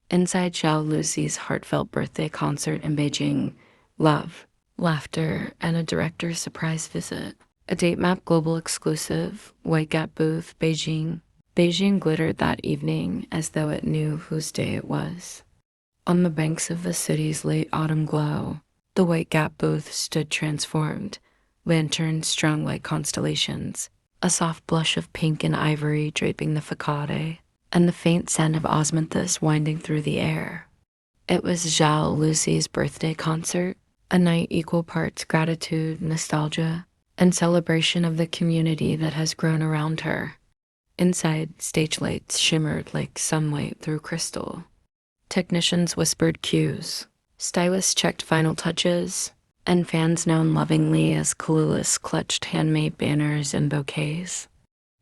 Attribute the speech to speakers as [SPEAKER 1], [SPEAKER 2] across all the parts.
[SPEAKER 1] Inside Zhao Lusi's heartfelt birthday concert in Beijing, love, laughter, and a director's surprise visit. A date map global exclusive, White Gap booth, Beijing. Beijing glittered that evening as though it knew whose day it was. On the banks of the city's late autumn glow, the White Gap booth stood transformed, lanterns strung like constellations, a soft blush of pink and ivory draping the facade, and the faint scent of osmanthus winding through the air. It was Zhao Lusi's birthday concert, a night equal parts gratitude, nostalgia, and celebration of the community that has grown around her. Inside, stage lights shimmered like sunlight through crystal. Technicians whispered cues, stylists checked final touches, and fans known lovingly as Kelulis clutched handmade banners and bouquets.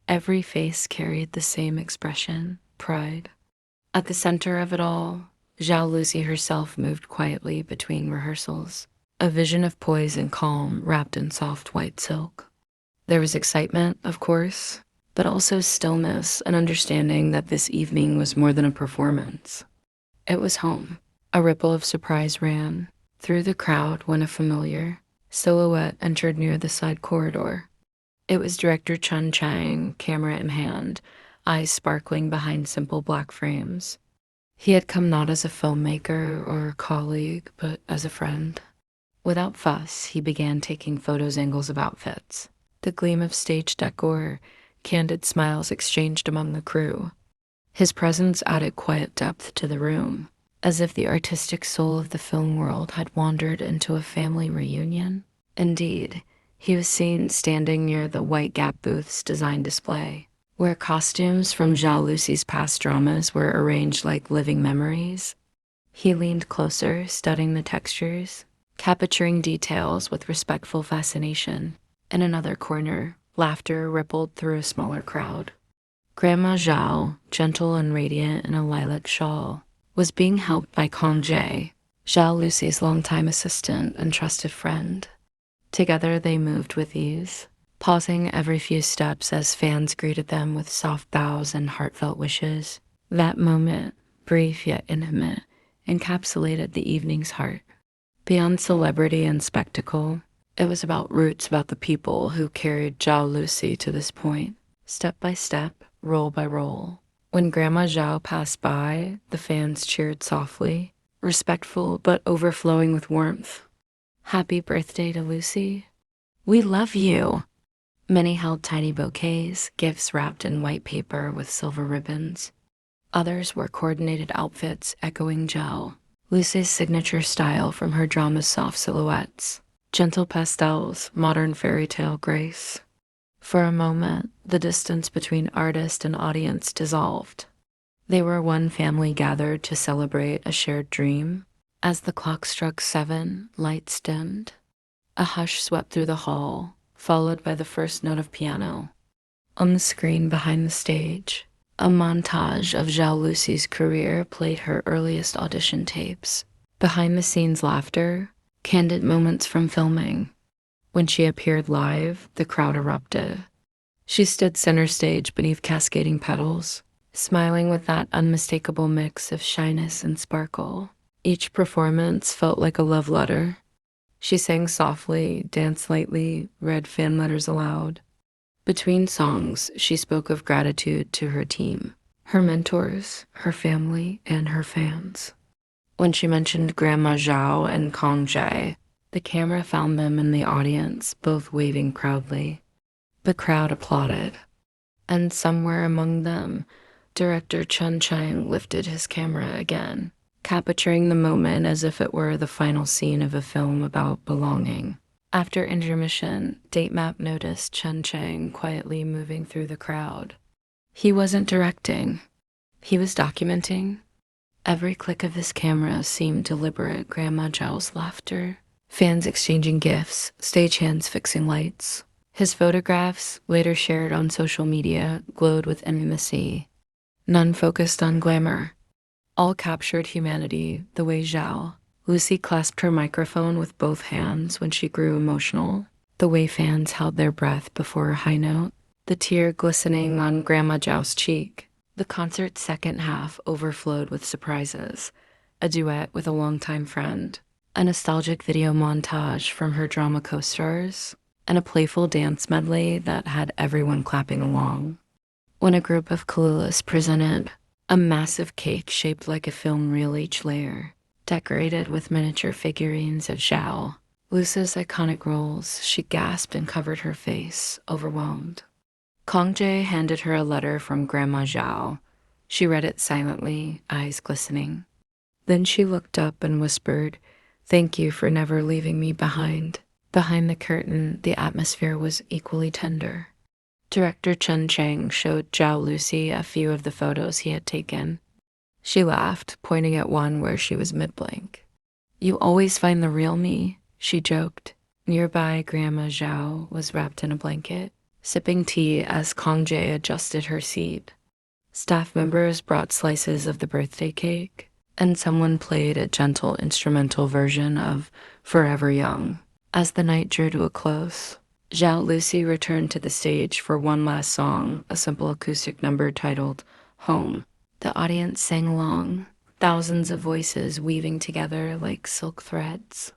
[SPEAKER 1] Every face carried the same expression, pride. At the center of it all, Zhao Lusi herself moved quietly between rehearsals, a vision of poise and calm wrapped in soft white silk. There was excitement, of course, but also stillness and understanding that this evening was more than a performance. It was home. A ripple of surprise ran through the crowd when a familiar silhouette entered near the side corridor. It was Director Chen Chang, camera in hand, eyes sparkling behind simple black frames. He had come not as a filmmaker or a colleague, but as a friend. Without fuss, he began taking photos angles of outfits, the gleam of stage decor, candid smiles exchanged among the crew. His presence added quiet depth to the room, as if the artistic soul of the film world had wandered into a family reunion. Indeed, he was seen standing near the White Gap booth's design display, where costumes from Zhao Lusi's past dramas were arranged like living memories. He leaned closer, studying the textures, capturing details with respectful fascination. In another corner, laughter rippled through a smaller crowd. Grandma Zhao, gentle and radiant in a lilac shawl, was being helped by Qiang Ge, Zhao Lusi's longtime assistant and trusted friend. Together they moved with ease, pausing every few steps as fans greeted them with soft bows and heartfelt wishes. That moment, brief yet intimate, encapsulated the evening's heart. Beyond celebrity and spectacle, it was about roots, about the people who carried Zhao Lusi to this point, step by step, roll by roll. When Grandma Zhao passed by, the fans cheered softly, respectful but overflowing with warmth. Happy birthday to Lucy. We love you. Many held tiny bouquets, gifts wrapped in white paper with silver ribbons. Others wore coordinated outfits echoing Zhao, Lucy's signature style from her drama's soft silhouettes. Gentle pastels, modern fairy tale grace. For a moment, the distance between artist and audience dissolved. They were one family gathered to celebrate a shared dream. As the clock struck 7, lights dimmed. A hush swept through the hall, followed by the first note of piano. On the screen behind the stage, a montage of Zhao Lusi's career played her earliest audition tapes. Behind the scenes laughter, candid moments from filming. When she appeared live, the crowd erupted. She stood center stage beneath cascading petals, smiling with that unmistakable mix of shyness and sparkle. Each performance felt like a love letter. She sang softly, danced lightly, read fan letters aloud. Between songs, she spoke of gratitude to her team, her mentors, her family, and her fans. When she mentioned Grandma Zhao and Qiang Ge, the camera found them in the audience, both waving proudly. The crowd applauded, and somewhere among them, Director Chen Chang lifted his camera again, capturing the moment as if it were the final scene of a film about belonging. After intermission, Date Map noticed Chen Chang quietly moving through the crowd. He wasn't directing. He was documenting. Every click of his camera seemed deliberate. Grandma Zhao's laughter, fans exchanging gifts, stagehands fixing lights. His photographs, later shared on social media, glowed with intimacy. None focused on glamour. All captured humanity the way Zhao. Lucy clasped her microphone with both hands when she grew emotional, the way fans held their breath before a high note, the tear glistening on Grandma Zhao's cheek. The concert's second half overflowed with surprises, a duet with a longtime friend, a nostalgic video montage from her drama co-stars, and a playful dance medley that had everyone clapping along. When a group of Kelulis presented a massive cake shaped like a film reel each layer, decorated with miniature figurines of Zhao Lusi's iconic roles, she gasped and covered her face, overwhelmed. Qiang Ge handed her a letter from Grandma Zhao. She read it silently, eyes glistening. Then she looked up and whispered, "Thank you for never leaving me behind." Behind the curtain, the atmosphere was equally tender. Director Chen Chang showed Zhaolusi a few of the photos he had taken. She laughed, pointing at one where she was mid-blank. "You always find the real me," she joked. Nearby, Grandma Zhao was wrapped in a blanket, sipping tea as Qiang Ge adjusted her seat. Staff members brought slices of the birthday cake, and someone played a gentle instrumental version of Forever Young. As the night drew to a close, Zhaolusi returned to the stage for one last song, a simple acoustic number titled Home. The audience sang along, thousands of voices weaving together like silk threads.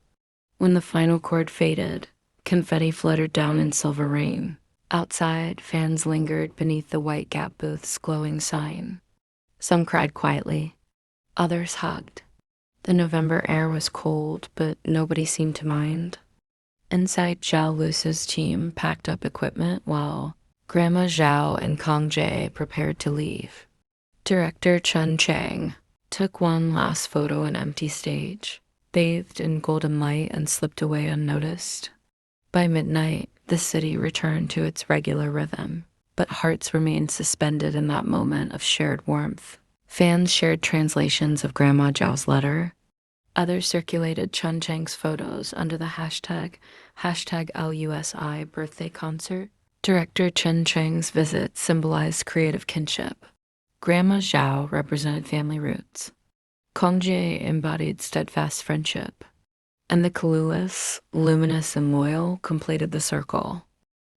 [SPEAKER 1] When the final chord faded, confetti fluttered down in silver rain. Outside, fans lingered beneath the white Gap booth's glowing sign. Some cried quietly, others hugged. The November air was cold, but nobody seemed to mind. Inside, Zhao Lusi's team packed up equipment while Grandma Zhao and Qiang Ge prepared to leave. Director Chen Chang took one last photo on empty stage, bathed in golden light and slipped away unnoticed. By midnight, the city returned to its regular rhythm, but hearts remained suspended in that moment of shared warmth. Fans shared translations of Grandma Zhao's letter. Others circulated Chen Chang's photos under the hashtag #LUSI birthday concert. Director Chen Chang's visit symbolized creative kinship. Grandma Zhao represented family roots. Qiang Ge embodied steadfast friendship. And the Kelulis, luminous and loyal, completed the circle.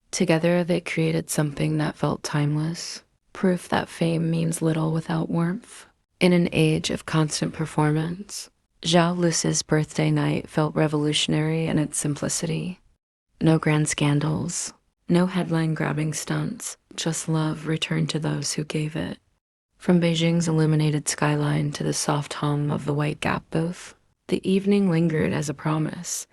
[SPEAKER 1] Together, they created something that felt timeless, proof that fame means little without warmth. In an age of constant performance, Zhao Lusi's birthday night felt revolutionary in its simplicity. No grand scandals, no headline-grabbing stunts, just love returned to those who gave it. From Beijing's illuminated skyline to the soft hum of the White Gap booth, the evening lingered as a promise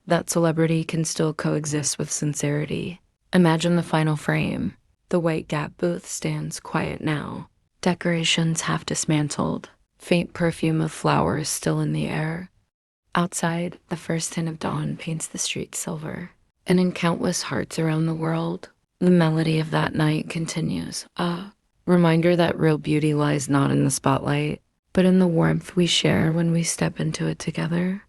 [SPEAKER 1] that celebrity can still coexist with sincerity. Imagine the final frame. The White Gap booth stands quiet now, decorations half dismantled, faint perfume of flowers still in the air. Outside, the first hint of dawn paints the streets silver. And in countless hearts around the world, the melody of that night continues. A reminder that real beauty lies not in the spotlight, but in the warmth we share when we step into it together.